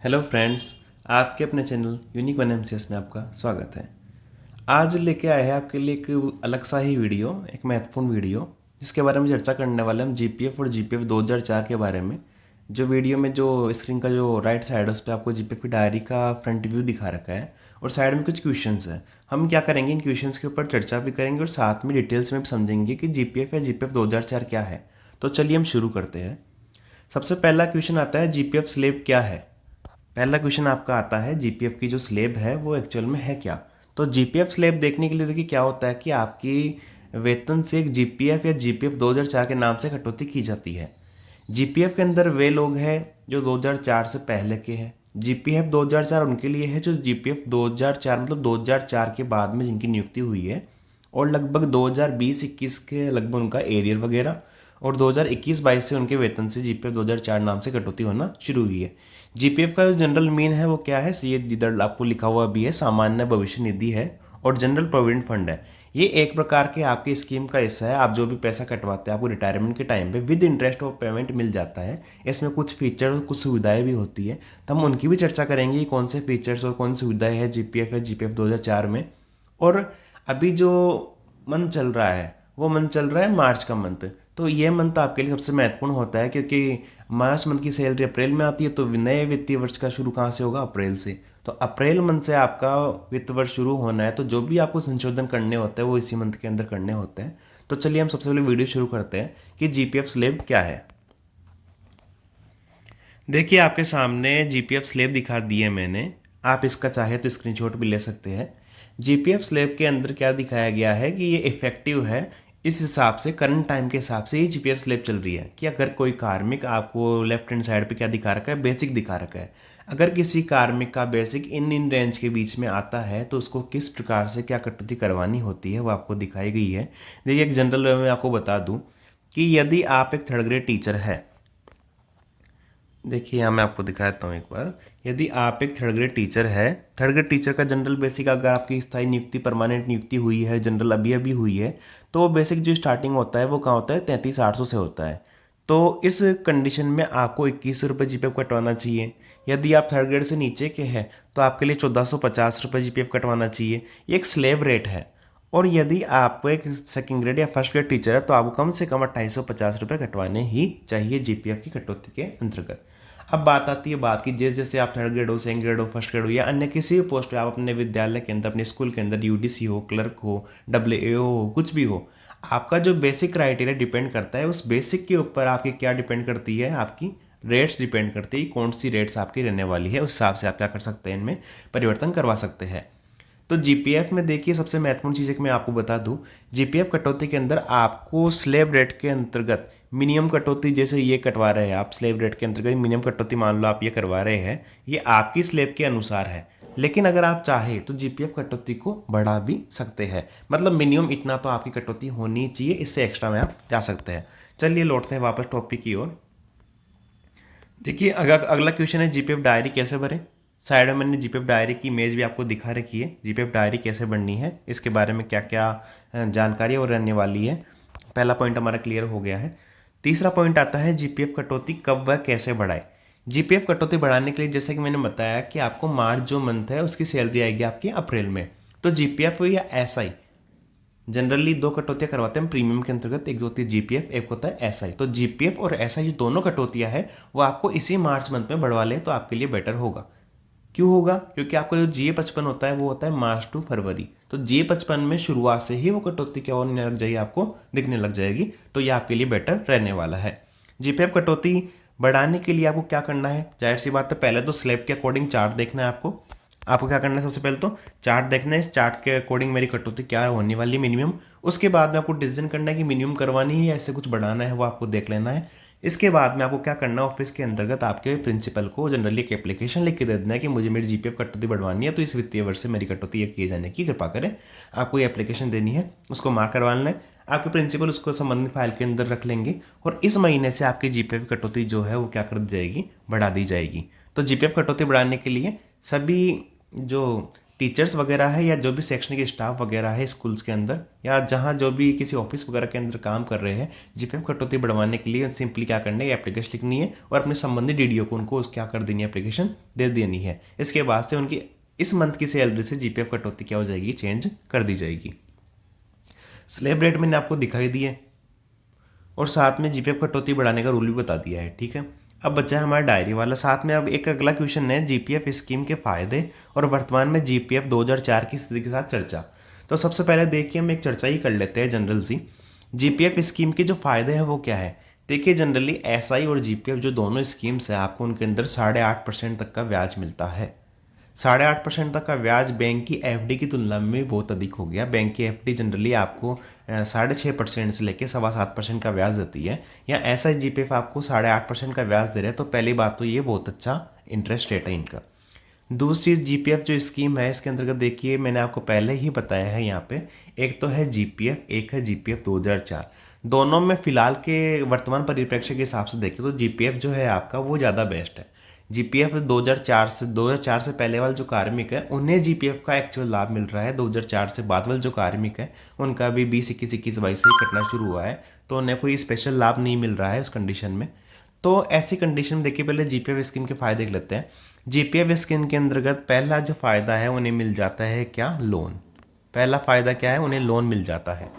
Hello friends, आपके अपने channel unique one MCS में आपका स्वागत है। आज लेके आए हैं आपके लिए एक अलग सा ही वीडियो, एक महत्वपूर्ण वीडियो जिसके बारे में चर्चा करने वाले हम जीपीएफ और जीपीएफ 2004 के बारे में। जो वीडियो में जो स्क्रीन का जो राइट साइड है उस पर आपको जीपीएफ की डायरी का फ्रंट व्यू दिखा रखा है और साइड में कुछ क्वेश्चंस हैं। हम क्या करेंगे, इन क्वेश्चंस के ऊपर चर्चा भी करेंगे और साथ में डिटेल्स में भी समझेंगे कि जीपीएफ या जीपीएफ 2004 क्या है। तो चलिए हम शुरू करते हैं। सबसे पहला क्वेश्चन आता है, जीपीएफ स्लेब क्या है। पहला क्वेश्चन आपका आता है, जीपीएफ की जो स्लेब है वो एक्चुअल में है क्या। तो जीपीएफ स्लेब देखने के लिए देखिए क्या होता है कि आपकी वेतन से एक जीपीएफ या जीपीएफ 2004 के नाम से कटौती की जाती है। जीपीएफ के अंदर वे लोग हैं जो 2004 से पहले के हैं। जीपीएफ 2004 उनके लिए है जो जीपीएफ 2004 मतलब 2004 के बाद में जिनकी नियुक्ति हुई है और लगभग 2020-21 के लगभग उनका एरियर वगैरह और 2021-22 से उनके वेतन से जीपीएफ 2004 नाम से कटौती होना शुरू हुई है। जीपीएफ का जो जनरल मीन है वो क्या है, ये इधर आपको लिखा हुआ भी है, सामान्य भविष्य निधि है और जनरल प्रोविडेंट फंड है। ये एक प्रकार के आपकी स्कीम का हिस्सा है। आप जो भी पैसा कटवाते हैं आपको रिटायरमेंट के टाइम पे विद इंटरेस्ट ऑफ पेमेंट मिल जाता है। इसमें कुछ फीचर और कुछ सुविधाएं भी होती है, तो हम उनकी भी चर्चा करेंगे कि कौन से फीचर्स और कौन सी सुविधाएं हैं जीपीएफ या जीपीएफ 2004 में। और अभी जो मंथ चल रहा है वो मंथ चल रहा है मार्च का मंथ। तो ये मंथ आपके लिए सबसे महत्वपूर्ण होता है क्योंकि मार्च मंथ की सैलरी अप्रैल में आती है, तो नए वित्तीय वर्ष का शुरू कहाँ से होगा, अप्रैल से। तो अप्रैल मंथ से आपका वित्त वर्ष शुरू होना है, तो जो भी आपको संशोधन करने होते हैं वो इसी मंथ के अंदर करने होते हैं। तो चलिए हम सबसे पहले वीडियो शुरू करते हैं कि जीपीएफ स्लेब क्या है। देखिए आपके सामने जीपीएफ स्लेब दिखा दी है मैंने, आप इसका चाहे तो स्क्रीनशॉट भी ले सकते हैं। जीपीएफ स्लेब के अंदर क्या दिखाया गया है कि ये इफेक्टिव है इस हिसाब से, करंट टाइम के हिसाब से ये जीपीएफ स्लेब चल रही है कि अगर कोई कार्मिक, आपको लेफ्ट हैंड साइड पे क्या दिखा रखा है, बेसिक दिखा रखा है। अगर किसी कार्मिक का बेसिक इन रेंज के बीच में आता है तो उसको किस प्रकार से क्या कटौती करवानी होती है वो आपको दिखाई गई है। देखिए एक जनरल वे में आपको बता दूं कि यदि आप एक थर्ड ग्रेड टीचर है, देखिए यहाँ मैं आपको दिखाता हूँ एक बार। यदि आप एक थर्ड ग्रेड टीचर है, थर्ड ग्रेड टीचर का जनरल बेसिक अगर आपकी स्थायी नियुक्ति परमानेंट नियुक्ति हुई है, जनरल अभी अभी हुई है, तो बेसिक जो स्टार्टिंग होता है वो कहाँ होता है, 33,800 से होता है। तो इस कंडीशन में आपको 2100 रुपये जीपीएफ कटवाना चाहिए। यदि आप थर्ड ग्रेड से नीचे के हैं तो आपके लिए 1450 रुपये जीपीएफ कटवाना चाहिए। ये एक स्लेब रेट है। और यदि आप एक सेकंड ग्रेड या फर्स्ट ग्रेड टीचर है तो आपको कम से कम 2850 रुपये कटवाने ही चाहिए जीपीएफ की कटौती के अंतर्गत। अब बात आती है बात की, जैसे जैसे आप थर्ड ग्रेड हो, सेकंड ग्रेड हो, फर्स्ट ग्रेड हो या अन्य किसी भी पोस्ट पे आप अपने विद्यालय के अंदर, अपने स्कूल के अंदर यूडीसी हो, क्लर्क हो, डब्ल्यूएओ हो, कुछ भी हो, आपका जो बेसिक क्राइटेरिया डिपेंड करता है, उस बेसिक के ऊपर आपकी क्या डिपेंड करती है, आपकी रेट्स डिपेंड करती है, कौन सी रेट्स आपकी रहने वाली है, उस हिसाब से आप क्या कर सकते हैं, इनमें परिवर्तन करवा सकते हैं। तो जीपीएफ में देखिए सबसे महत्वपूर्ण चीज़ है कि मैं आपको बता दूं, जीपीएफ कटौती के अंदर आपको स्लेब रेट के अंतर्गत मिनिमम कटौती, जैसे ये कटवा रहे हैं आप स्लेब रेट के अंतर्गत मिनिमम कटौती मान लो आप ये करवा रहे हैं, ये आपकी स्लेब के अनुसार है। लेकिन अगर आप चाहे तो जीपीएफ कटौती को बढ़ा भी सकते हैं, मतलब मिनिमम इतना तो आपकी कटौती होनी चाहिए, इससे एक्स्ट्रा में आप जा सकते हैं। चलिए लौटते हैं वापस टॉपिक की ओर। देखिए अगर अगला क्वेश्चन है, जीपीएफ डायरी कैसे भरें। साइड में मैंने जीपीएफ डायरी की इमेज भी आपको दिखा रखी है। जीपीएफ डायरी कैसे बननी है, इसके बारे में क्या क्या जानकारी और रहने वाली है। पहला पॉइंट हमारा क्लियर हो गया है। तीसरा पॉइंट आता है, जीपीएफ कटौती कब व कैसे बढ़ाए। जीपीएफ कटौती बढ़ाने के लिए जैसे कि मैंने बताया कि आपको मार्च जो मंथ है उसकी सैलरी आएगी आपकी अप्रैल में। तो जीपीएफ या एसआई, जनरली दो कटौतियां करवाते हैं प्रीमियम के अंतर्गत, एक होती है जीपीएफ, एक होता है एसआई। तो जीपीएफ और एसआई जो दोनों कटौतियां हैं वो आपको इसी मार्च मंथ में बढ़वा ले तो आपके लिए बेटर होगा। क्यों होगा, क्योंकि आपका जो जीए 55 होता है वो होता है मार्च टू फरवरी। तो जीए 55 में शुरुआत से ही वो कटौती क्या होने लग जाएगी, आपको दिखने लग जाएगी, तो ये आपके लिए बेटर रहने वाला है। जीपीएफ कटौती बढ़ाने के लिए आपको क्या करना है, जाहिर सी बात है पहले तो स्लैब के अकॉर्डिंग चार्ट देखना है। आपको क्या करना है, सबसे पहले तो चार्ट देखना है, इस चार्ट के अकॉर्डिंग मेरी कटौती क्या होने वाली है मिनिमम। उसके बाद में आपको डिसीजन करना है कि मिनिमम करवानी है या इससे कुछ बढ़ाना है, वो आपको देख लेना है। इसके बाद में आपको क्या करना है, ऑफिस के अंतर्गत आपके प्रिंसिपल को जनरली एक एप्लीकेशन लिख के दे देना है कि मुझे मेरी जीपीएफ कटौती बढ़वानी है, तो इस वित्तीय वर्ष से मेरी कटौती ये किए जाने की कृपा करें। आपको ये एप्लीकेशन देनी है, उसको मार्क करवा लेना है। आपके प्रिंसिपल उसको संबंधित फाइल के अंदर रख लेंगे और इस महीने से आपकी जीपीएफ कटौती जो है वो क्या कर दी जाएगी, बढ़ा दी जाएगी। तो जीपीएफ कटौती बढ़ाने के लिए सभी जो टीचर्स वगैरह है या जो भी शैक्षणिक स्टाफ वगैरह है स्कूल्स के अंदर या जहाँ जो भी किसी ऑफिस वगैरह के अंदर काम कर रहे हैं, जीपीएफ कटौती बढ़वाने के लिए सिंपली क्या करना है, एप्लीकेशन लिखनी है और अपने संबंधित डीडीओ को उनको क्या कर देनी है, एप्लीकेशन दे देनी है। इसके बाद से उनकी इस मंथ की सैलरी से जीपीएफ कटौती क्या हो जाएगी, चेंज कर दी जाएगी। स्लैब रेट मैंने आपको दिखाई दिए और साथ में जीपीएफ कटौती बढ़ाने का रूल भी बता दिया है। ठीक है, अब बचा है हमारा डायरी वाला। साथ में अब एक अगला क्वेश्चन है, जीपीएफ स्कीम के फायदे और वर्तमान में जीपीएफ 2004 की स्थिति के साथ चर्चा। तो सबसे पहले देखिए हम एक चर्चा ही कर लेते हैं जनरल सी। जीपीएफ स्कीम के जो फायदे हैं वो क्या है। देखिए जनरली एसआई और जीपीएफ जो दोनों स्कीम्स हैं, आपको उनके अंदर 8.5% तक का ब्याज मिलता है। 8.5% तक का ब्याज बैंक की एफडी की तुलना में भी बहुत अधिक हो गया। बैंक की एफडी जनरली आपको 6.5% से लेकर 7.25% का ब्याज देती है, या ऐसा जीपीएफ आपको 8.5% का ब्याज दे रहा है। तो पहली बात तो ये बहुत अच्छा इंटरेस्ट रेट है इनका। दूसरी चीज़, जीपीएफ जो स्कीम है इसके अंतर्गत देखिए मैंने आपको पहले ही बताया है यहाँ पे, एक तो है जीपीएफ, एक है जीपीएफ 2004। दोनों में फिलहाल के वर्तमान परिप्रेक्ष्य के हिसाब से देखें तो जीपीएफ जो है आपका वो ज़्यादा बेस्ट है। जीपीएफ 2004 से पहले वाले जो कार्मिक है उन्हें जीपीएफ का एक्चुअल लाभ मिल रहा है। 2004 से बाद वाले जो कार्मिक है उनका भी 20, 21, 22 से ही कटना शुरू हुआ है, तो उन्हें कोई स्पेशल लाभ नहीं मिल रहा है उस कंडीशन में। तो ऐसी कंडीशन में देखिए पहले जीपीएफ स्कीम के फायदे देख लेते हैं। जीपीएफ स्कीम के अंतर्गत पहला जो फायदा है उन्हें मिल जाता है क्या, लोन। पहला फायदा क्या है, उन्हें लोन मिल जाता है।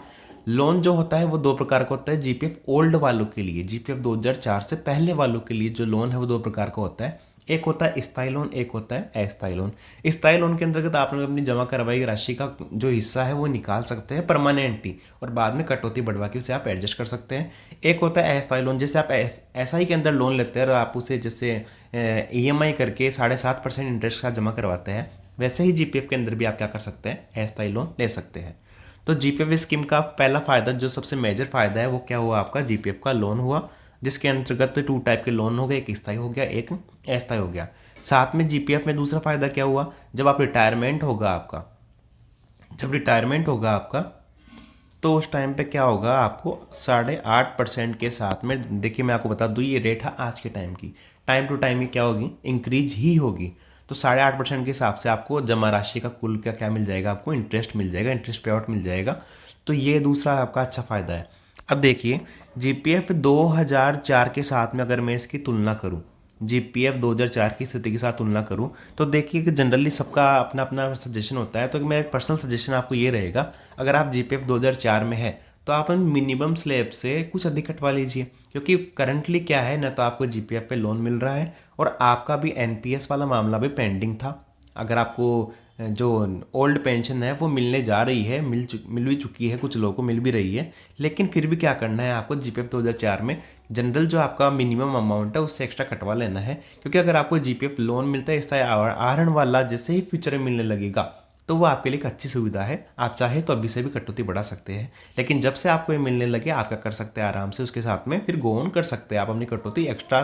लोन जो होता है वो दो प्रकार का होता है। जीपीएफ ओल्ड वालों के लिए, जीपीएफ 2004 से पहले वालों के लिए जो लोन है वो दो प्रकार का होता है। एक होता है स्थायी लोन, एक होता है अस्थायी लोन। स्थायी लोन के अंतर्गत आप लोग अपनी जमा करवाई राशि का जो हिस्सा है वो निकाल सकते हैं परमानेंटली, और बाद में कटौती बढ़वा के उसे आप एडजस्ट कर सकते हैं। एक होता है अस्थायी लोन, जैसे आप एसआई के अंदर लोन लेते हैं और आप उसे जैसे ईएमआई करके 7.5% इंटरेस्ट का जमा करवाते हैं, वैसे ही जीपीएफ के अंदर भी आप क्या कर सकते हैं, अस्थायी लोन ले सकते हैं। तो जीपीएफ स्कीम का पहला फायदा जो सबसे मेजर फायदा है वो क्या हुआ, आपका जीपीएफ का लोन हुआ, जिसके अंतर्गत 2 टाइप के लोन हो गए, एक स्थायी हो गया, एक अस्थायी हो गया। साथ में जीपीएफ में दूसरा फायदा क्या हुआ, जब आप रिटायरमेंट होगा आपका, जब रिटायरमेंट होगा आपका तो उस टाइम पे क्या होगा, आपको 8.5% के साथ में, देखिए मैं आपको बता दूँ ये रेट है आज के टाइम की, टाइम टू टाइम ये क्या होगी, इंक्रीज ही होगी। तो 8.5% के हिसाब से आपको जमा राशि का कुल क्या क्या मिल जाएगा, आपको इंटरेस्ट मिल जाएगा, इंटरेस्ट पे आउट मिल जाएगा। तो ये दूसरा आपका अच्छा फ़ायदा है। अब देखिए जीपीएफ 2004 के साथ में अगर मैं इसकी तुलना करूँ, जीपीएफ 2004 की स्थिति के साथ तुलना करूं, तो देखिए कि जनरली सबका अपना अपना सजेशन होता है। तो मेरा एक पर्सनल सजेशन आपको ये रहेगा, अगर आप जीपीएफ 2004 में है तो आप मिनिमम स्लैब से कुछ अधिक कटवा लीजिए, क्योंकि करंटली क्या है ना, तो आपको जीपीएफ पे लोन मिल रहा है और आपका भी एनपीएस वाला मामला भी पेंडिंग था। अगर आपको जो ओल्ड पेंशन है वो मिलने जा रही है, मिल भी चुकी है, कुछ लोगों को मिल भी रही है, लेकिन फिर भी क्या करना है आपको, जीपीएफ 2004 में जनरल जो आपका मिनिमम अमाउंट है उससे एक्स्ट्रा कटवा लेना है। क्योंकि अगर आपको जीपीएफ लोन मिलता है इस आहरण वाला, जैसे ही फ्यूचर में मिलने लगेगा तो वो आपके लिए एक अच्छी सुविधा है। आप चाहे तो अभी से भी कटौती बढ़ा सकते हैं, लेकिन जब से आपको ये मिलने लगे आप क्या कर सकते हैं, आराम से उसके साथ में फिर गो ऑन कर सकते हैं, आप अपनी कटौती एक्स्ट्रा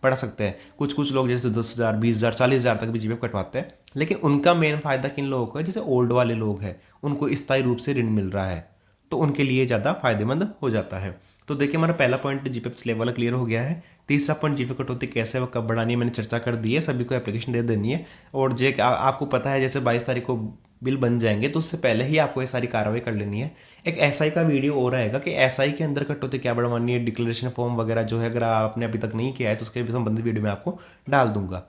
बढ़ा सकते हैं। कुछ कुछ लोग जैसे 10,000, 20,000, 40,000 तक भी जीपीएफ कटवाते हैं, लेकिन उनका मेन फायदा किन लोगों को है, जैसे ओल्ड वाले लोग हैं, उनको स्थायी रूप से ऋण मिल रहा है, तो उनके लिए ज़्यादा फायदेमंद हो जाता है। तो देखिए हमारा पहला पॉइंट जीपीएफ स्लैब वाला क्लियर हो गया है। तीसरा पॉइंट जीपीएफ कटौती कैसे व कब बढ़ानी है मैंने चर्चा कर दी है, सभी को एप्लीकेशन दे देनी है। और आपको पता है जैसे 22 तारीख को बिल बन जाएंगे तो उससे पहले ही आपको ये सारी कार्रवाई कर लेनी है। एक एसआई का वीडियो और रहेगा कि एसआई के अंदर कटौती क्या बढ़वानी है, डिक्लेरेशन फॉर्म वगैरह जो है, अगर आपने अभी तक नहीं किया है तो उसके भी संबंधित वीडियो मैं आपको डाल दूंगा।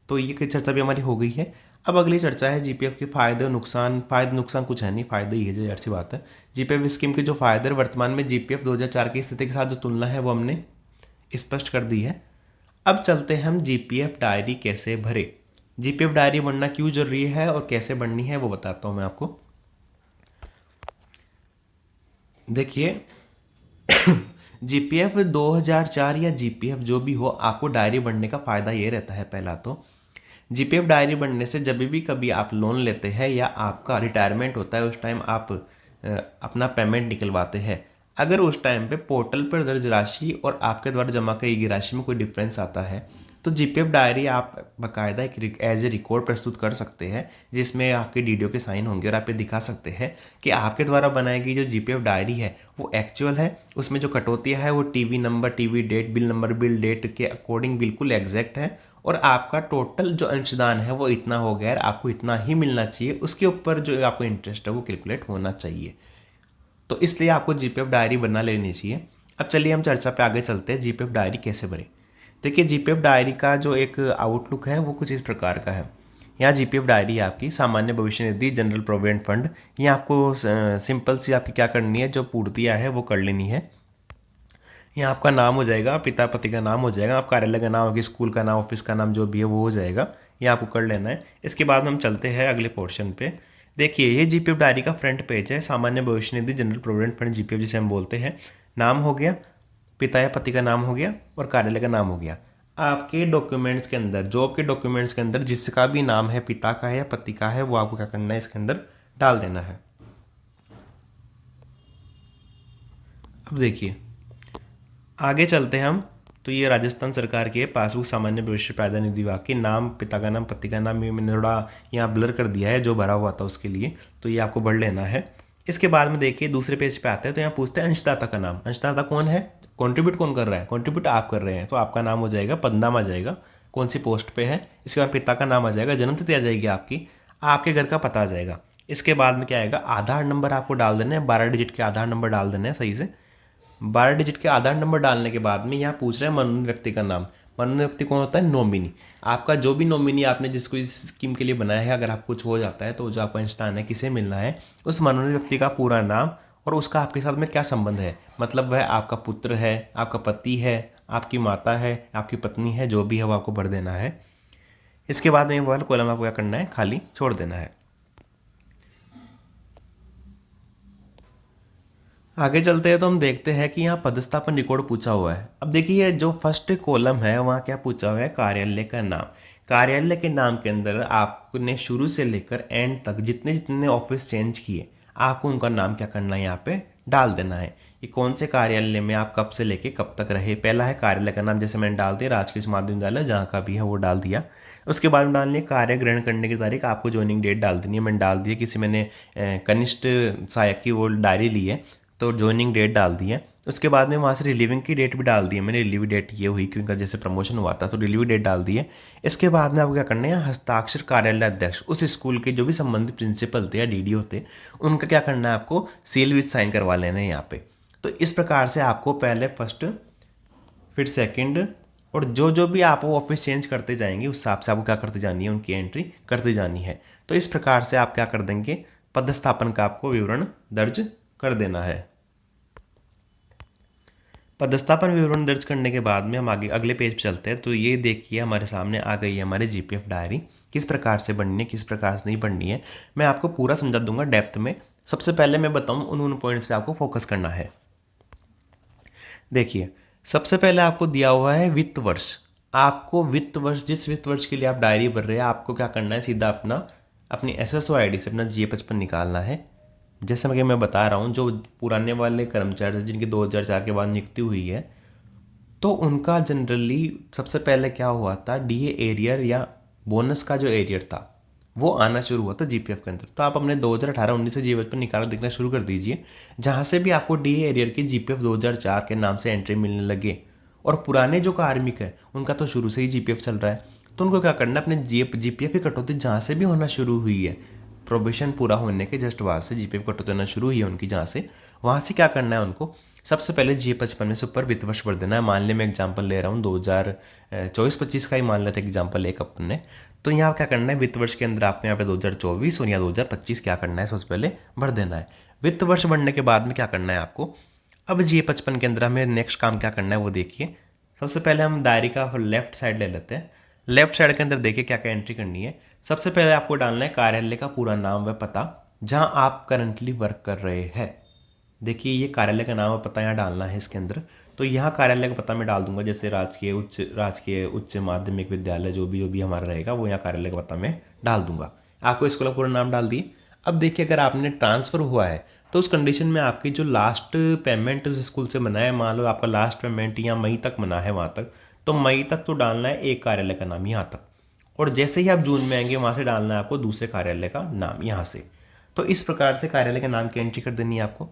तो ये चर्चा भी हमारी हो गई है। अब अगली चर्चा है जीपीएफ के फायदे और नुकसान। फायदे नुकसान कुछ है नहीं, फायदे ही है, जो अच्छी बात है। जीपीएफ स्कीम के जो फायदे वर्तमान में जीपीएफ 2004 की स्थिति के साथ जो तुलना है वो हमने स्पष्ट कर दी है। अब चलते हैं हम जीपीएफ डायरी कैसे भरे। जीपीएफ डायरी बनना क्यों जरूरी है और कैसे बननी है वो बताता हूं मैं आपको। देखिए जीपीएफ 2004 या जीपीएफ जो भी हो, आपको डायरी बनने का फायदा ये रहता है, पहला तो जीपीएफ डायरी बनने से जब भी कभी आप लोन लेते हैं या आपका रिटायरमेंट होता है उस टाइम आप अपना पेमेंट निकलवाते हैं, अगर उस टाइम पे पोर्टल पर दर्ज राशि और आपके द्वारा जमा की गई राशि में कोई डिफरेंस आता है तो जीपीएफ डायरी आप बाकायदा एक एज ए रिकॉर्ड प्रस्तुत कर सकते हैं, जिसमें आपके डीडीओ के साइन होंगे और आप ये दिखा सकते हैं कि आपके द्वारा बनाई गई जो जीपीएफ डायरी है वो एक्चुअल है, उसमें जो कटौतियाँ है वो TV number, TV date, bill number, bill date के अकॉर्डिंग बिल्कुल एग्जैक्ट है और आपका टोटल जो अंशदान है वो इतना हो गया है, आपको इतना ही मिलना चाहिए, उसके ऊपर जो आपको इंटरेस्ट है वो कैलकुलेट होना चाहिए। तो इसलिए आपको जीपीएफ डायरी बना लेनी चाहिए। अब चलिए हम चर्चा पे आगे चलते हैं, जीपीएफ डायरी कैसे बने। देखिए, जीपीएफ डायरी का जो एक आउटलुक है वो कुछ इस प्रकार का है। यहाँ जीपीएफ डायरी आपकी सामान्य भविष्य निधि जनरल प्रोविडेंट फंड, ये आपको सिंपल सी आपकी क्या करनी है, जो पूर्तियाँ है वो कर लेनी है। यहाँ आपका नाम हो जाएगा, पिता पति का नाम हो जाएगा, आप कार्यालय का नाम होगा, स्कूल का नाम, ऑफिस का नाम जो भी है वो हो जाएगा, ये आपको कर लेना है। इसके बाद हम चलते हैं अगले पोर्शन पे। देखिए, ये जीपीएफ डायरी का फ्रंट पेज है, सामान्य भविष्य निधि जनरल प्रोविडेंट फंड जीपीएफ जिसे हम बोलते हैं। नाम हो गया, पिता या पति का नाम हो गया और कार्यालय का नाम हो गया। आपके डॉक्यूमेंट्स के अंदर, जॉब के डॉक्यूमेंट्स के अंदर जिसका भी नाम है, पिता का है या पति का है, वो आपको क्या करना है, इसके अंदर डाल देना है। अब देखिए, आगे चलते हैं हम। तो ये राजस्थान सरकार की पासबुक सामान्य भविष्य प्रावधान निधि विभाग की, नाम, पिता का नाम, पति का नाम, ये मैंने थोड़ा यहाँ ब्लर कर दिया है जो भरा हुआ था उसके लिए, तो ये आपको भर लेना है। इसके बाद में देखिए दूसरे पेज पे आते हैं, तो यहाँ पूछते हैं अंशदाता का नाम। अंशदाता कौन है, कॉन्ट्रीब्यूट कौन कर रहा है, कॉन्ट्रीब्यूट आप कर रहे हैं, तो आपका नाम हो जाएगा, पदनाम आ जाएगा, कौन सी पोस्ट पे है। इसके बाद पिता का नाम आ जाएगा, जन्म तिथि आ जाएगी आपकी, आपके घर का पता आ जाएगा। इसके बाद में क्या आएगा, आधार नंबर आपको डाल देना है, 12 डिजिट के आधार नंबर डाल देना है सही से। 12 डिजिट के आधार नंबर डालने के बाद में यहाँ पूछ रहे हैं मनोनीत व्यक्ति का नाम। मनोनीत व्यक्ति कौन होता है, नॉमिनी। आपका जो भी नॉमिनी आपने जिसको इस स्कीम के लिए बनाया है, अगर आप कुछ हो जाता है तो जो आपका इंसान है, किसे मिलना है, उस मनोनीत व्यक्ति का पूरा नाम और उसका आपके साथ में क्या संबंध है, मतलब वह आपका पुत्र है, आपका पति है, आपकी माता है, आपकी पत्नी है, जो भी है वो आपको भर देना है। इसके बाद में वह कॉलम आपको क्या करना है, खाली छोड़ देना है। आगे चलते हैं तो हम देखते हैं कि यहाँ पदस्थापन रिकॉर्ड पूछा हुआ है। अब देखिए, जो फर्स्ट कॉलम है वहाँ क्या पूछा हुआ है, कार्यालय का नाम। कार्यालय के नाम के अंदर आपने शुरू से लेकर एंड तक जितने जितने ऑफिस चेंज किए, आपको उनका नाम क्या करना है, यहाँ पे डाल देना है। कि कौन से कार्यालय में आप कब से लेके कब तक रहे। पहला है कार्यालय का नाम, जैसे मैंने डाल दिया राजकीय माध्यमिक विद्यालय, जहाँ का भी है वो डाल दिया। उसके बाद में डालनी है कार्य ग्रहण करने की तारीख, आपको ज्वाइनिंग डेट डाल देनी है। मैंने डाल दिया, किसी मैंने कनिष्ठ सहायक की वो डायरी ली है तो ज्वाइनिंग डेट डाल दी है। उसके बाद में वहाँ से रिलीविंग की डेट भी डाल दी है मैंने, रिलीव डेट ये हुई क्योंकि जैसे प्रमोशन हुआ था तो रिलीव डेट डाल दी है। इसके बाद में आपको क्या करना है, हस्ताक्षर कार्यालय अध्यक्ष, उस स्कूल के जो भी संबंधित प्रिंसिपल थे या डीडी होते, उनका क्या करना है, आपको सील विथ साइन करवा लेना है यहाँ पे। तो इस प्रकार से आपको पहले फर्स्ट, फिर सेकंड, और जो जो भी आप वो ऑफिस चेंज करते जाएंगे उस हिसाब से आपको क्या करते जानी है, उनकी एंट्री करते जानी है। तो इस प्रकार से आप क्या कर देंगे, पदस्थापन का आपको विवरण दर्ज कर देना है। पदस्थापन विवरण दर्ज करने के बाद में हम आगे अगले पेज पे चलते हैं। तो ये देखिए हमारे सामने आ गई है हमारी जीपीएफ डायरी, किस प्रकार से बननी है, किस प्रकार से नहीं बननी है, मैं आपको पूरा समझा दूंगा डेप्थ में। सबसे पहले मैं बताऊं उन पॉइंट्स पे आपको फोकस करना है। देखिए, सबसे पहले आपको दिया हुआ है वित्त वर्ष। आपको वित्त वर्ष, जिस वित्त वर्ष के लिए आप डायरी भर रहे हैं, आपको क्या करना है, सीधा अपनी एसएसओ आईडी से अपना GA55 निकालना है। जैसे मैं बता रहा हूँ, जो पुराने वाले कर्मचारी जिनकी 2004 के बाद नियुक्ति हुई है, तो उनका जनरली सबसे पहले क्या हुआ था, डीए एरियर या बोनस का जो एरियर था वो आना शुरू हुआ था जीपीएफ के अंदर। तो आप अपने 2018-19 से जीपीएफ पर निकाल देखना शुरू कर दीजिए, जहाँ से भी आपको डीए एरियर की जीपीएफ 2004 के नाम से एंट्री मिलने लगे। और पुराने जो कार्मिक है उनका तो शुरू से ही जीपीएफ चल रहा है, तो उनको क्या करना है, अपने जीपीएफ की कटौती जहाँ से भी होना शुरू हुई है, प्रोबेशन पूरा होने के जस्ट बाद से जीपीएफ कटौती होना शुरू हुई है उनकी, जहाँ से वहाँ से क्या करना है, उनको सबसे पहले GA55 में से ऊपर वित्त वर्ष भर देना है। मान लिया मैं एग्जांपल ले रहा हूँ 2024-25 का ही मान लेते एग्जांपल एक अपन ने। तो यहाँ क्या करना है, वित्त वर्ष के अंदर आपको यहाँ पे 2024 और यहाँ 2025 क्या करना है, सबसे पहले भर देना है। वित्त वर्ष बढ़ने के बाद में क्या करना है आपको, अब GA55 के अंदर हमें नेक्स्ट काम क्या करना है वो देखिए। सबसे पहले हम डायरी का लेफ्ट साइड ले लेते हैं। लेफ्ट साइड के अंदर देखिए क्या क्या एंट्री करनी है। सबसे पहले आपको डालना है कार्यालय का पूरा नाम व पता, जहां आप करंटली वर्क कर रहे हैं। देखिए, ये कार्यालय का नाम और पता यहाँ डालना है इसके अंदर। तो यहाँ कार्यालय का पता मैं डाल दूंगा, जैसे राजकीय उच्च माध्यमिक विद्यालय जो भी हमारा रहेगा वो यहाँ कार्यालय का पता मैं डाल दूंगा। आपको स्कूल का पूरा नाम डाल दिए। अब देखिए, अगर आपने ट्रांसफ़र हुआ है तो उस कंडीशन में आपकी जो लास्ट पेमेंट उस स्कूल से बना है, मान लो आपका लास्ट पेमेंट यहाँ मई तक बना है वहाँ तक, तो मई तक तो डालना है एक कार्यालय का नाम यहाँ तक, और जैसे ही आप जून में आएंगे वहाँ से डालना है आपको दूसरे कार्यालय का नाम यहाँ से। तो इस प्रकार से कार्यालय के नाम की एंट्री कर देनी है आपको,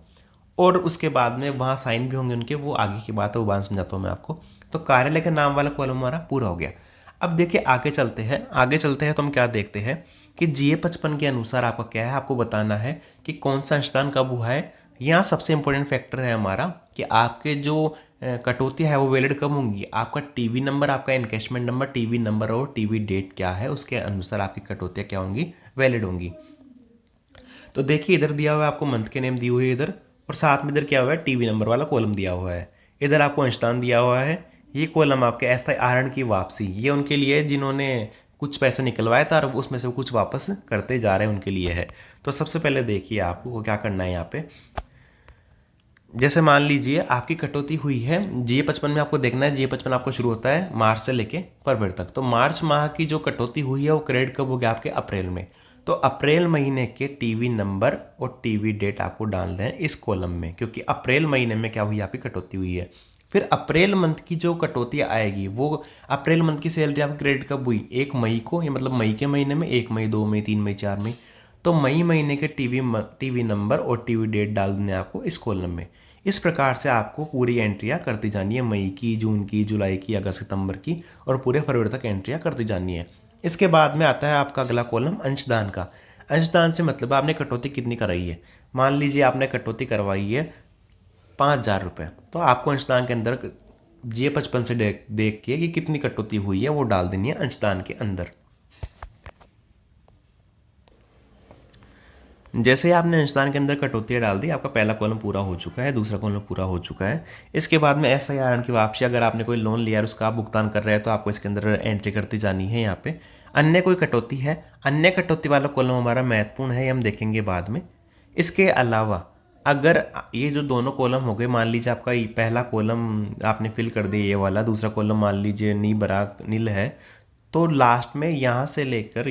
और उसके बाद में वहाँ साइन भी होंगे उनके, वो आगे की बात है, वो बात समझाता हूँ मैं आपको। तो कार्यालय के नाम वाला कॉलम हमारा पूरा हो गया। अब देखिए आगे चलते हैं तो हम क्या देखते हैं कि GA 55 के अनुसार आपका क्या है, आपको बताना है कि कौन सा अंशदान कब हुआ है। यहाँ सबसे इंपॉर्टेंट फैक्टर है हमारा कि आपके जो कटौती है वो वैलिड कब होंगी, आपका टीवी नंबर, आपका इनकैशमेंट नंबर, टीवी नंबर और टीवी डेट क्या है, उसके अनुसार आपकी कटौतियाँ क्या होंगी, वैलिड होंगी। तो देखिए इधर दिया हुआ है आपको मंथ के नेम दी हुई है इधर, और साथ में इधर क्या हुआ है, टीवी नंबर वाला कॉलम दिया हुआ है। इधर आपको अंशदान दिया हुआ है। ये कॉलम आपके अस्थायी आहरण की वापसी, ये उनके लिए है जिन्होंने कुछ पैसा निकलवाया था और उसमें से कुछ वापस करते जा रहे हैं, उनके लिए है। तो सबसे पहले देखिए आपको क्या करना है यहाँ पे। जैसे मान लीजिए आपकी कटौती हुई है GA 55 में, आपको देखना है GA 55 आपको शुरू होता है मार्च से लेके फरवरी तक। तो मार्च माह की जो कटौती हुई है वो क्रेडिट कब हो गया, आपके अप्रैल में। तो अप्रैल महीने के टीवी नंबर और टीवी डेट आपको डालना है इस कॉलम में, क्योंकि अप्रैल महीने में क्या हुई, आपकी कटौती हुई है। फिर अप्रैल मंथ की जो कटौती आएगी वो अप्रैल मंथ की सैलरी आपकी क्रेडिट कब हुई, 1 मई को, ये मतलब मई के महीने में 1 मई, 2 मई, 3 मई, 4 मई। तो मई महीने के टीवी नंबर और टीवी डेट डाल देने आपको इस कॉलम में। इस प्रकार से आपको पूरी एंट्रियाँ करती जानी है, मई की, जून की, जुलाई की, अगस्त, सितंबर की, और पूरे फरवरी तक एंट्रियाँ करती जानी है। इसके बाद में आता है आपका अगला कॉलम अंशदान का। अंशदान से मतलब आपने कटौती कितनी कराई है। मान लीजिए आपने कटौती करवाई है 5,000 रुपये, तो आपको अंशदान के अंदर GA 55 से देख के कि कितनी कटौती हुई है वो डाल देनी है अंशदान के अंदर। जैसे ही आपने अंशदान के अंदर कटौतियाँ डाल दी, आपका पहला कॉलम पूरा हो चुका है, दूसरा कॉलम पूरा हो चुका है। इसके बाद में SI आहरण की वापसी, अगर आपने कोई लोन लिया है उसका आप भुगतान कर रहे हैं तो आपको इसके अंदर एंट्री करती जानी है। यहाँ पे अन्य कोई कटौती है, अन्य कटौती वाला कॉलम हमारा महत्वपूर्ण है, ये हम देखेंगे बाद में। इसके अलावा अगर ये जो दोनों कॉलम हो गए, मान लीजिए आपका पहला कॉलम आपने फिल कर दिया ये वाला, दूसरा कॉलम मान लीजिए नील है, तो लास्ट में यहाँ से लेकर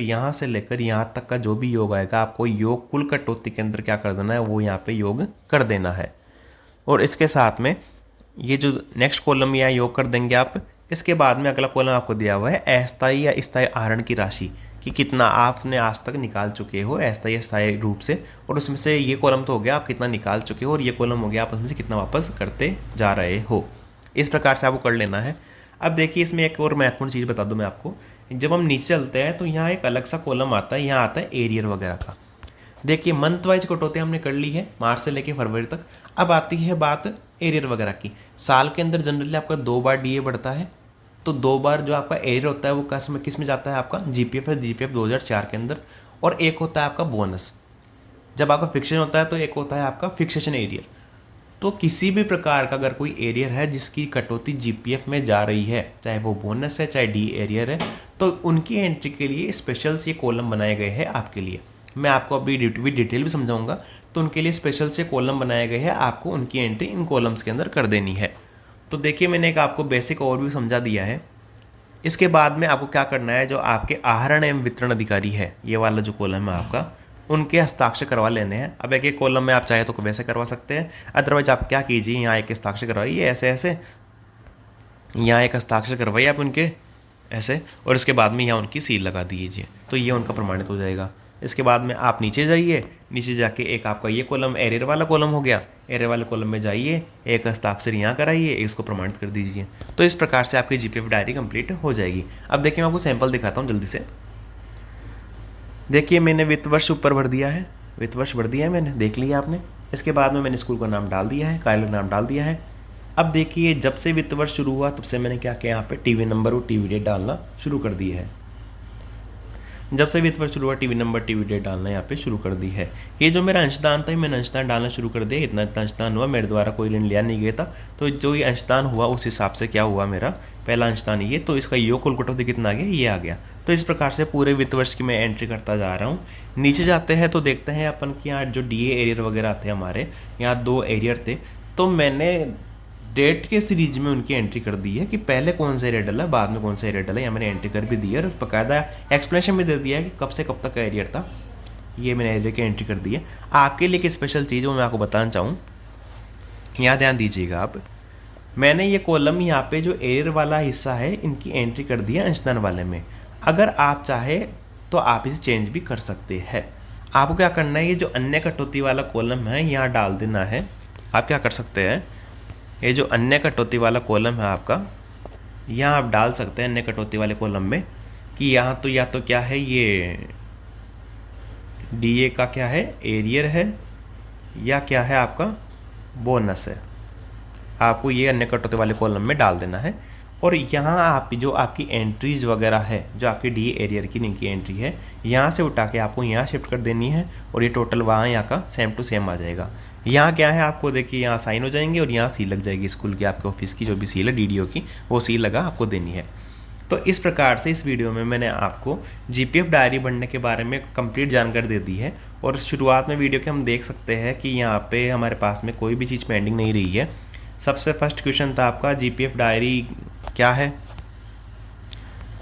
यहाँ तक का जो भी योग आएगा, आपको योग कुल कटौती के अंदर क्या कर देना है, वो यहाँ पे योग कर देना है। और इसके साथ में ये जो नेक्स्ट कॉलम यहाँ योग कर देंगे आप। इसके बाद में अगला कॉलम आपको दिया हुआ है अस्थायी या स्थायी आहरण की राशि, कि कितना आपने आज तक निकाल चुके हो अस्थायी स्थायी रूप से, और उसमें से ये कॉलम तो हो गया आप कितना निकाल चुके हो, और ये कॉलम हो गया आप उसमें से कितना वापस करते जा रहे हो। इस प्रकार से आपको कर लेना है। अब देखिए इसमें एक और महत्वपूर्ण चीज़ बता दूं मैं आपको, जब हम नीचे चलते हैं तो यहाँ एक अलग सा कॉलम आता है, यहाँ आता है एरियर वगैरह का। देखिए मंथ वाइज कटौती हमने कर ली है मार्च से लेके फरवरी तक। अब आती है बात एरियर वगैरह की। साल के अंदर जनरली आपका 2 बार DA बढ़ता है, तो 2 बार जो आपका एरियर होता है वो किस में जाता है, आपका GPF है, GPF 2004 के अंदर, और एक होता है आपका बोनस। जब आपका फिक्सेशन होता है तो एक होता है आपका फिक्सेशन एरियर। तो किसी भी प्रकार का अगर कोई एरियर है जिसकी कटौती GPF में जा रही है, चाहे वो बोनस है चाहे D एरियर है, तो उनकी एंट्री के लिए स्पेशल से कॉलम बनाए गए हैं आपके लिए। मैं आपको अभी डिटेल भी समझाऊंगा। तो उनके लिए स्पेशल से कॉलम बनाए गए हैं, आपको उनकी एंट्री इन कॉलम्स के अंदर कर देनी है। तो देखिए मैंने एक आपको बेसिक ओवरव्यू समझा दिया है। इसके बाद में आपको क्या करना है, जो आपके आहरण एवं वितरण अधिकारी है, ये वाला जो कॉलम है आपका, उनके हस्ताक्षर करवा लेने हैं। अब एक कॉलम में आप चाहे तो वैसे करवा सकते हैं, अदरवाइज आप क्या कीजिए, यहाँ एक हस्ताक्षर करवाइए ऐसे, यहाँ एक हस्ताक्षर करवाइए आप उनके ऐसे, और इसके बाद में यहाँ उनकी सील लगा दीजिए, तो ये उनका प्रमाणित हो जाएगा। इसके बाद में आप नीचे जाइए, नीचे जाके एक आपका ये कॉलम एरियर वाला कॉलम हो गया, एरियर वाले कॉलम में जाइए, एक हस्ताक्षर यहाँ कराइए, इसको प्रमाणित कर दीजिए। तो इस प्रकार से आपकी GPF डायरी कंप्लीट हो जाएगी। अब देखिए मैं आपको सैंपल दिखाता हूँ जल्दी से। देखिए मैंने वित्त वर्ष ऊपर भर दिया है, वित्त वर्ष भर दिया है मैंने, देख लिया आपने। इसके बाद में मैंने स्कूल का नाम डाल दिया है, कार्यालय का नाम डाल दिया है। अब देखिए जब से वित्त वर्ष शुरू हुआ तब से मैंने क्या किया, यहाँ पे टीवी नंबर और टीवी डेट डालना शुरू कर दिए है। जब से वित्त वर्ष शुरू हुआ टीवी नंबर टीवी डेट डालना यहाँ पे शुरू कर दी है। ये जो मेरा अंशदान था मैंने अंशदान डालना शुरू कर दिया, इतना अंशदान हुआ, मेरे द्वारा कोई ऋण लिया नहीं गया था, तो जो ये अंशदान हुआ उस हिसाब से क्या हुआ, मेरा पहला अंशदान ये, तो इसका योग कुल कटौती कितना आ गया, ये आ गया। तो इस प्रकार से पूरे वित्त वर्ष की मैं एंट्री करता जा रहा हूँ। नीचे जाते हैं तो देखते हैं अपन कि यहाँ जो DA एरियर वगैरह थे हमारे, यहाँ 2 एरियर थे, तो मैंने डेट के सीरीज में उनकी एंट्री कर दी है कि पहले कौन सा एरियर डला, बाद में कौन सा एरियर डला, या मैंने एंट्री कर भी दी है और बाकायदा एक्सप्लेनेशन भी दे दिया है कि कब से कब तक का एरियर था, ये मैंने एरियर की एंट्री कर दी है। आपके लिए एक स्पेशल चीज़ वो मैं आपको बताना चाहूँ, यहाँ ध्यान दीजिएगा आप। मैंने ये कॉलम यहाँ पे जो एरियर वाला हिस्सा है इनकी एंट्री कर दी है अंशदान वाले में। अगर आप चाहे तो आप इसे चेंज भी कर सकते हैं। आपको क्या करना है, ये जो अन्य कटौती वाला कॉलम है यहाँ डाल देना है। आप क्या कर सकते हैं, ये जो अन्य कटौती वाला कॉलम है आपका, यहाँ आप डाल सकते हैं अन्य कटौती वाले कॉलम में कि यहाँ तो या तो क्या है, ये DA का क्या है, एरियर है, या क्या है आपका बोनस है। आपको ये अन्य कटौती वाले कॉलम में डाल देना है। और यहाँ आप जो आपकी एंट्रीज वगैरह है, जो आपकी DA एरियर की इनकी एंट्री है, यहाँ से उठा के आपको यहाँ शिफ्ट कर देनी है और ये टोटल वहाँ यहाँ का सेम टू सेम आ जाएगा। यहाँ क्या है, आपको देखिए यहाँ साइन हो जाएंगे और यहाँ सील लग जाएगी स्कूल की, आपके ऑफिस की जो भी सील है DDO की, वो सील लगा आपको देनी है। तो इस प्रकार से इस वीडियो में मैंने आपको GPF डायरी बनने के बारे में कंप्लीट जानकारी दे दी है। और शुरुआत में वीडियो के हम देख सकते हैं कि यहाँ पे हमारे पास में कोई भी चीज़ पेंडिंग नहीं रही है। सबसे फर्स्ट क्वेश्चन था आपका GPF डायरी क्या है,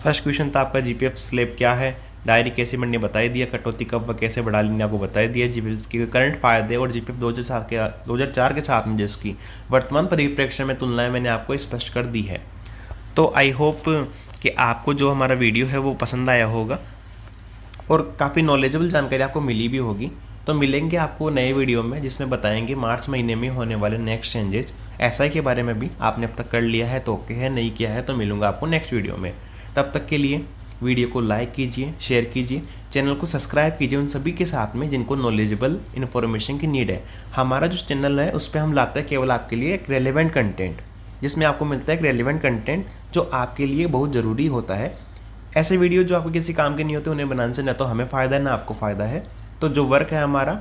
फर्स्ट क्वेश्चन था आपका GPF स्लैब क्या है, डायरी कैसे बननी बताई दिया, कटौती कब व कैसे बढ़ा लेनी आपको बताई दिया, GPF के करंट फायदे और GPF 2004 के साथ में जिसकी वर्तमान परिप्रेक्ष्य में तुलनाएं मैंने आपको स्पष्ट कर दी है। तो आई होप कि आपको जो हमारा वीडियो है वो पसंद आया होगा और काफ़ी नॉलेजेबल जानकारी आपको मिली भी होगी। तो मिलेंगे आपको नए वीडियो में जिसमें बताएंगे मार्च महीने में होने वाले नेक्स्ट चेंजेस। SI के बारे में भी आपने अब तक कर लिया है तो ओके है, नहीं किया है तो मिलूंगा आपको नेक्स्ट वीडियो में। तब तक के लिए वीडियो को लाइक कीजिए, शेयर कीजिए, चैनल को सब्सक्राइब कीजिए उन सभी के साथ में जिनको नॉलेजेबल इन्फॉर्मेशन की नीड है। हमारा जो चैनल है उस पर हम लाते हैं केवल आपके लिए एक रेलेवेंट कंटेंट, जिसमें आपको मिलता है एक रेलेवेंट कंटेंट जो आपके लिए बहुत ज़रूरी होता है। ऐसे वीडियो जो आपको किसी काम के नहीं होते उन्हें बनाने से ना तो हमें फ़ायदा है ना आपको फ़ायदा है। तो जो वर्क है हमारा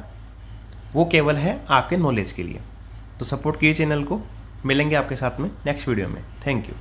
वो केवल है आपके नॉलेज के लिए। तो सपोर्ट कीजिए चैनल को, मिलेंगे आपके साथ में नेक्स्ट वीडियो में। Thank you.